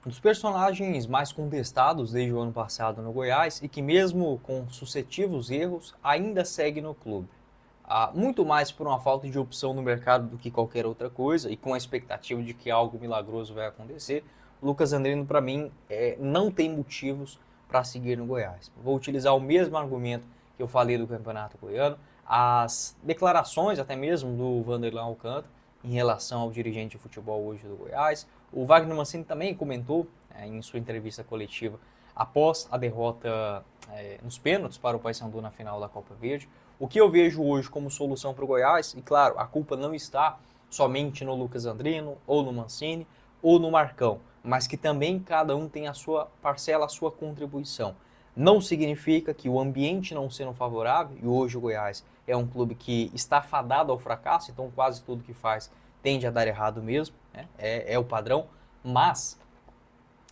Um dos personagens mais contestados desde o ano passado no Goiás e que mesmo com sucessivos erros ainda segue no clube. Muito mais por uma falta de opção no mercado do que qualquer outra coisa e com a expectativa de que algo milagroso vai acontecer, o Lucas Andrino para mim não tem motivos para seguir no Goiás. Vou utilizar o mesmo argumento que eu falei do Campeonato Goiano, as declarações até mesmo do Vanderlan Alcântara em relação ao dirigente de futebol hoje do Goiás. O Wagner Mancini também comentou em sua entrevista coletiva após a derrota nos pênaltis para o Paysandu na final da Copa Verde. O que eu vejo hoje como solução para o Goiás, e claro, a culpa não está somente no Lucas Andrino, ou no Mancini, ou no Marcão, mas que também cada um tem a sua parcela, a sua contribuição. Não significa que o ambiente não sendo favorável, e hoje o Goiás é um clube que está fadado ao fracasso, então quase tudo que faz tende a dar errado mesmo, né? É o padrão, mas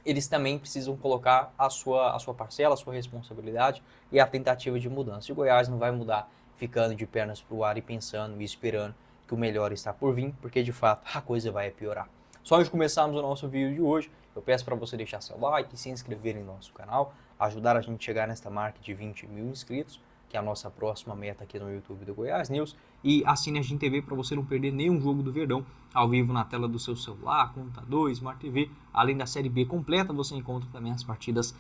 eles também precisam colocar a sua parcela, a sua responsabilidade e a tentativa de mudança. E o Goiás não vai mudar ficando de pernas para o ar e pensando e esperando que o melhor está por vir, porque de fato a coisa vai piorar. Só antes de começarmos o nosso vídeo de hoje, eu peço para você deixar seu like, se inscrever em nosso canal, ajudar a gente a chegar nesta marca de 20 mil inscritos, que é a nossa próxima meta aqui no YouTube do Goiás News, e assine a Gente TV para você não perder nenhum jogo do Verdão ao vivo na tela do seu celular, computador, Smart TV. Além da Série B completa, você encontra também as partidas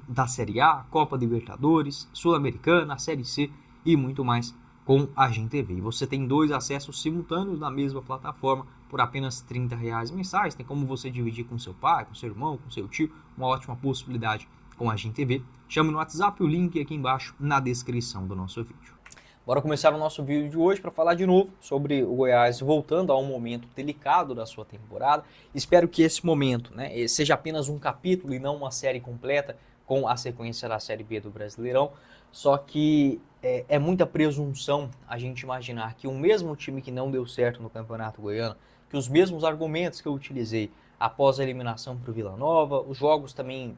da Série A, Copa Libertadores, Sul-Americana, Série C e muito mais com a Gente TV. E você tem 2 acessos simultâneos na mesma plataforma por apenas R$ 30 mensais. Tem como você dividir com seu pai, com seu irmão, com seu tio, uma ótima possibilidade com a Gente TV. Chame no WhatsApp, o link aqui embaixo na descrição do nosso vídeo. Bora começar o nosso vídeo de hoje para falar de novo sobre o Goiás voltando a um momento delicado da sua temporada. Espero que esse momento, né, seja apenas um capítulo e não uma série completa com a sequência da Série B do Brasileirão. Só que é muita presunção a gente imaginar que o mesmo time que não deu certo no Campeonato Goiano, que os mesmos argumentos que eu utilizei após a eliminação para o Vila Nova, os jogos também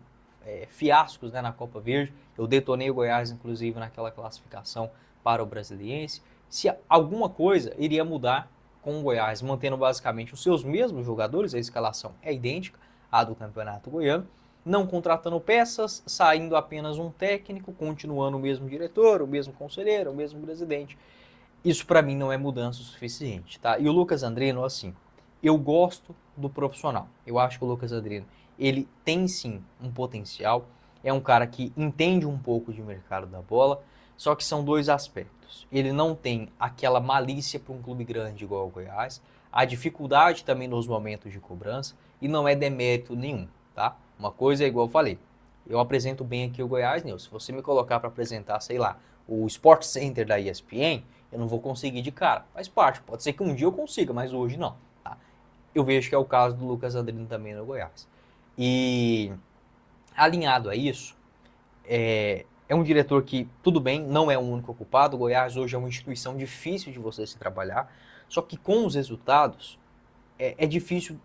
fiascos, né, na Copa Verde, eu detonei o Goiás inclusive naquela classificação para o Brasiliense, se alguma coisa iria mudar com o Goiás, mantendo basicamente os seus mesmos jogadores, a escalação é idêntica à do Campeonato Goiano, não contratando peças, saindo apenas um técnico, continuando o mesmo diretor, o mesmo conselheiro, o mesmo presidente. Isso para mim não é mudança o suficiente, tá? E o Lucas Andrino, assim, eu gosto do profissional. Eu acho que o Lucas Andrino, ele tem sim um potencial, é um cara que entende um pouco de mercado da bola, só que são 2 aspectos. Ele não tem aquela malícia para um clube grande igual o Goiás, a dificuldade também nos momentos de cobrança, e não é demérito nenhum, tá? Uma coisa é igual eu falei, eu apresento bem aqui o Goiás News. Se você me colocar para apresentar, sei lá, o Sport Center da ESPN, eu não vou conseguir de cara. Faz parte, pode ser que um dia eu consiga, mas hoje não. Tá? Eu vejo que é o caso do Lucas Andrino também no Goiás. E alinhado a isso, é um diretor que, tudo bem, não é o único ocupado. O Goiás hoje é uma instituição difícil de você se trabalhar, só que com os resultados é difícil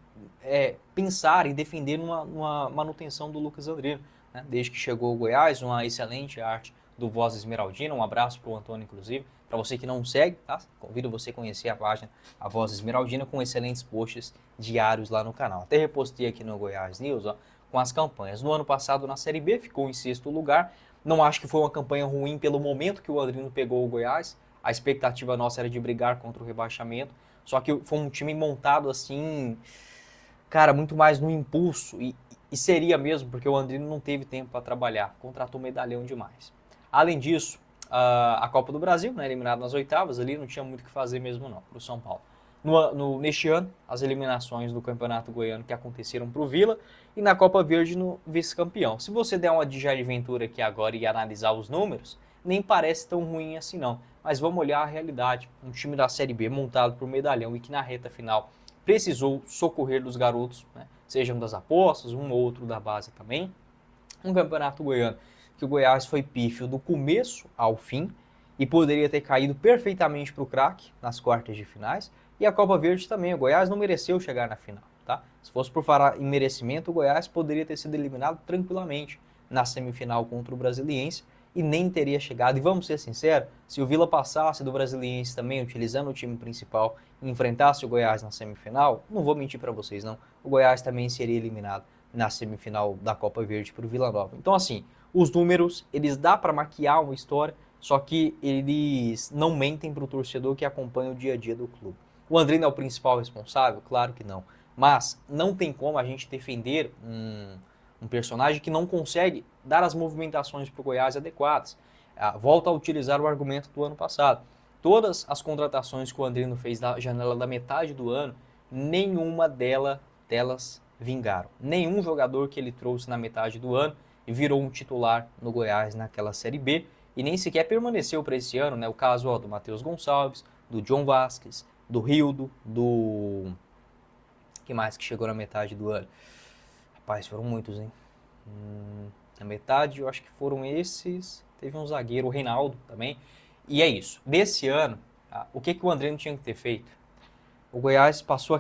pensar e defender numa manutenção do Lucas Andrino. Né? Desde que chegou o Goiás, uma excelente arte do Voz Esmeraldina. Um abraço para o Antônio, inclusive. Para você que não segue, tá? Convido você a conhecer a página A Voz Esmeraldina com excelentes posts diários lá no canal. Até repostei aqui no Goiás News, ó, com as campanhas. No ano passado, na Série B, ficou em 6º lugar. Não acho que foi uma campanha ruim pelo momento que o Andrino pegou o Goiás. A expectativa nossa era de brigar contra o rebaixamento. Só que foi um time montado assim, cara, muito mais no impulso. E seria mesmo, porque o Andrino não teve tempo para trabalhar. Contratou medalhão demais. Além disso, a Copa do Brasil, né, eliminado nas oitavas, ali não tinha muito o que fazer mesmo não, para o São Paulo. Neste ano, as eliminações do Campeonato Goiano que aconteceram para o Vila e na Copa Verde no vice-campeão. Se você der uma de Jair Ventura aqui agora e analisar os números, nem parece tão ruim assim não. Mas vamos olhar a realidade. Um time da Série B montado por medalhão e que na reta final precisou socorrer dos garotos, né, sejam das apostas, um ou outro da base também. Um Campeonato Goiano que o Goiás foi pífio do começo ao fim e poderia ter caído perfeitamente para o craque nas quartas de finais. E a Copa Verde também, o Goiás não mereceu chegar na final. Tá? Se fosse por falar em merecimento, o Goiás poderia ter sido eliminado tranquilamente na semifinal contra o Brasiliense e nem teria chegado. E vamos ser sinceros, se o Vila passasse do Brasiliense também, utilizando o time principal, e enfrentasse o Goiás na semifinal, não vou mentir para vocês não, o Goiás também seria eliminado na semifinal da Copa Verde para o Vila Nova. Então, assim, os números, eles dá para maquiar uma história, só que eles não mentem para o torcedor que acompanha o dia a dia do clube. O Andrino é o principal responsável? Claro que não. Mas não tem como a gente defender um personagem que não consegue dar as movimentações para o Goiás adequadas. Volta a utilizar o argumento do ano passado. Todas as contratações que o Andrino fez na janela da metade do ano, nenhuma delas vingaram. Nenhum jogador que ele trouxe na metade do ano virou um titular no Goiás naquela Série B e nem sequer permaneceu para esse ano, né? O caso do Matheus Gonçalves, do John Vasquez, do Rildo, do... que mais que chegou na metade do ano? Rapaz, foram muitos, hein? Na metade, eu acho que foram esses. Teve um zagueiro, o Reinaldo também. E é isso. Desse ano, o que o André não tinha que ter feito? O Goiás passou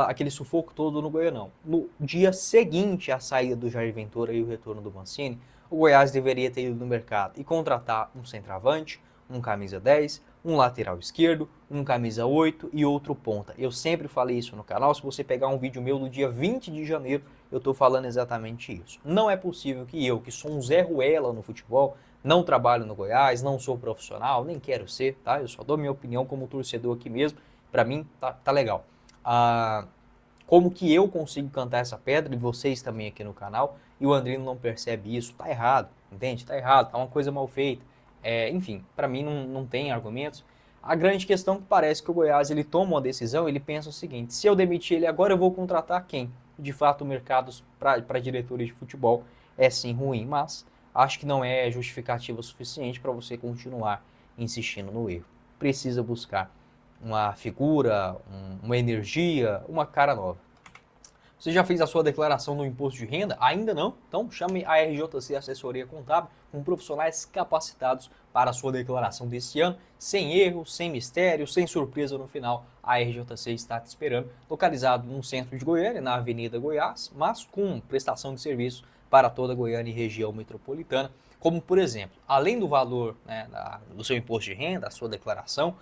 aquele sufoco todo no Goianão. No dia seguinte à saída do Jair Ventura e o retorno do Mancini, o Goiás deveria ter ido no mercado e contratar um centroavante, um camisa 10, um lateral esquerdo, um camisa 8 e outro ponta. Eu sempre falei isso no canal, se você pegar um vídeo meu do dia 20 de janeiro, eu estou falando exatamente isso. Não é possível que eu, que sou um Zé Ruela no futebol, não trabalho no Goiás, não sou profissional, nem quero ser, tá? Eu só dou minha opinião como torcedor aqui mesmo, pra mim tá legal. Como que eu consigo cantar essa pedra, e vocês também aqui no canal, e o Andrino não percebe isso? Tá errado, entende? Tá errado, tá uma coisa mal feita. Enfim, pra mim não tem argumentos. A grande questão é que parece que o Goiás ele toma uma decisão, ele pensa o seguinte: se eu demitir ele agora, eu vou contratar quem? De fato, o mercado para diretores de futebol é sim ruim, mas acho que não é justificativa suficiente para você continuar insistindo no erro. Precisa buscar uma figura, uma energia, uma cara nova. Você já fez a sua declaração no imposto de renda? Ainda não? Então chame a RJC Assessoria Contábil com profissionais capacitados para a sua declaração desse ano, sem erro, sem mistério, sem surpresa no final. A RJC está te esperando, localizado no centro de Goiânia, na Avenida Goiás, mas com prestação de serviço para toda Goiânia e região metropolitana, como por exemplo, além do valor, né, do seu imposto de renda, a sua declaração,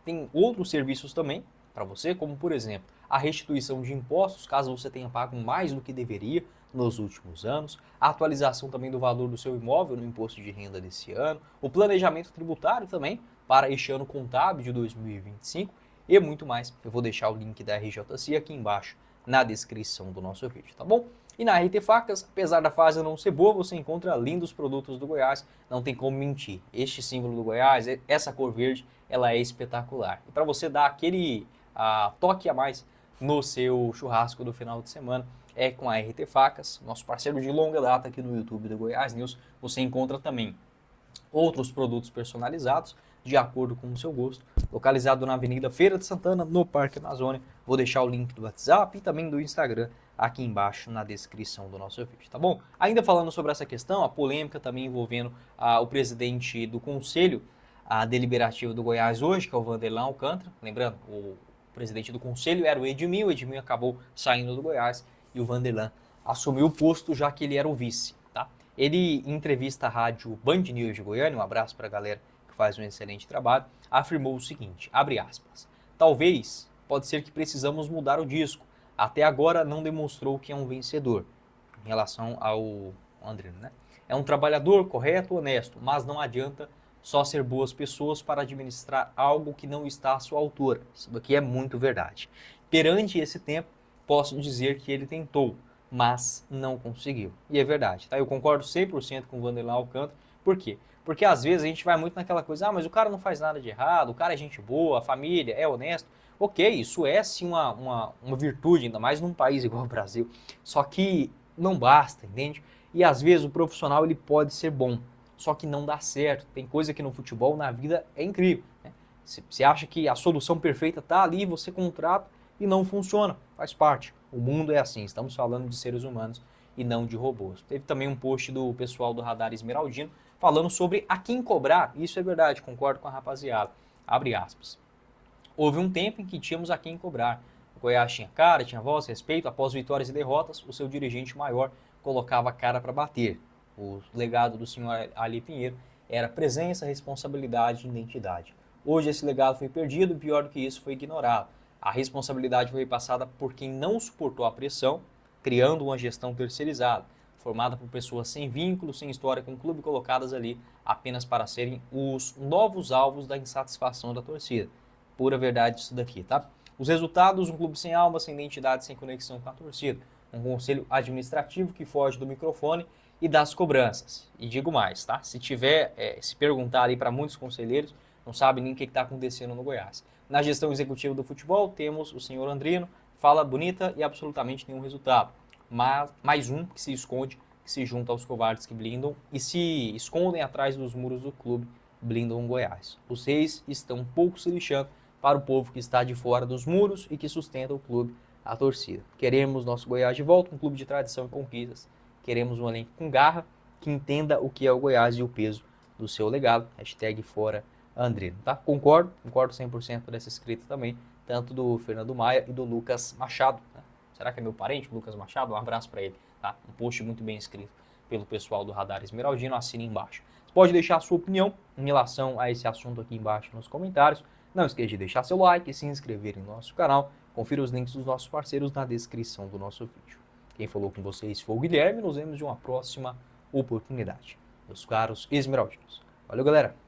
tem outros serviços também para você, como por exemplo, a restituição de impostos, caso você tenha pago mais do que deveria nos últimos anos, a atualização também do valor do seu imóvel no imposto de renda desse ano, o planejamento tributário também para este ano contábil de 2025 e muito mais. Eu vou deixar o link da RJC aqui embaixo na descrição do nosso vídeo, tá bom? E na RT Facas, apesar da fase não ser boa, você encontra lindos produtos do Goiás, não tem como mentir. Este símbolo do Goiás, essa cor verde, ela é espetacular. E para você dar aquele toque a mais no seu churrasco do final de semana, é com a RT Facas, nosso parceiro de longa data aqui no YouTube do Goiás News. Você encontra também outros produtos personalizados de acordo com o seu gosto, localizado na Avenida Feira de Santana, no Parque Amazônia. Vou deixar o link do WhatsApp e também do Instagram aqui embaixo na descrição do nosso vídeo, tá bom? Ainda falando sobre essa questão, a polêmica também envolvendo o presidente do Conselho Deliberativo do Goiás hoje, que é o Vanderlan Alcântara. Lembrando, o presidente do Conselho era o Edmil acabou saindo do Goiás e o Vanderlan assumiu o posto já que ele era o vice, tá? Ele, em entrevista à rádio Band News de Goiânia, um abraço para a galera que faz um excelente trabalho, afirmou o seguinte, abre aspas, talvez, pode ser que precisamos mudar o disco, até agora não demonstrou que é um vencedor, em relação ao Andrino, né? É um trabalhador correto, honesto, mas não adianta só ser boas pessoas para administrar algo que não está à sua altura. Isso daqui é muito verdade. Perante esse tempo, posso dizer que ele tentou, mas não conseguiu. E é verdade, tá? Eu concordo 100% com o Vanderlan Alcântara. Por quê? Porque às vezes a gente vai muito naquela coisa, mas o cara não faz nada de errado, o cara é gente boa, a família, é honesto. Ok, isso é sim uma virtude, ainda mais num país igual ao Brasil. Só que não basta, entende? E às vezes o profissional ele pode ser bom, só que não dá certo. Tem coisa que no futebol, na vida, é incrível, né? Você acha que a solução perfeita está ali, você contrata e não funciona. Faz parte. O mundo é assim, estamos falando de seres humanos e não de robôs. Teve também um post do pessoal do Radar Esmeraldino falando sobre a quem cobrar. Isso é verdade, concordo com a rapaziada. Abre aspas. Houve um tempo em que tínhamos a quem cobrar. O Goiás tinha cara, tinha voz, respeito. Após vitórias e derrotas, o seu dirigente maior colocava a cara para bater. O legado do senhor Ali Pinheiro era presença, responsabilidade e identidade. Hoje esse legado foi perdido e pior do que isso foi ignorado. A responsabilidade foi passada por quem não suportou a pressão, criando uma gestão terceirizada, formada por pessoas sem vínculo, sem história com o clube, colocadas ali apenas para serem os novos alvos da insatisfação da torcida. Pura verdade isso daqui, tá? Os resultados, um clube sem alma, sem identidade, sem conexão com a torcida. Um conselho administrativo que foge do microfone e das cobranças. E digo mais, tá? Se perguntar ali para muitos conselheiros, não sabe nem o que está acontecendo no Goiás. Na gestão executiva do futebol, temos o senhor Andrino, fala bonita e absolutamente nenhum resultado. Mas mais um que se esconde, que se junta aos covardes que blindam e se escondem atrás dos muros do clube, blindam o Goiás. Os reis estão um pouco se lixando para o povo que está de fora dos muros e que sustenta o clube, a torcida. Queremos nosso Goiás de volta, um clube de tradição e conquistas. Queremos um elenco com garra, que entenda o que é o Goiás e o peso do seu legado. Hashtag fora Andrino, tá? Concordo 100% dessa escrita também, tanto do Fernando Maia e do Lucas Machado, né? Será que é meu parente, Lucas Machado? Um abraço para ele, tá? Um post muito bem escrito pelo pessoal do Radar Esmeraldino, assine embaixo. Você pode deixar a sua opinião em relação a esse assunto aqui embaixo nos comentários. Não esqueça de deixar seu like e se inscrever em nosso canal. Confira os links dos nossos parceiros na descrição do nosso vídeo. Quem falou com vocês foi o Guilherme. Nos vemos em uma próxima oportunidade. Meus caros esmeraldinos. Valeu, galera!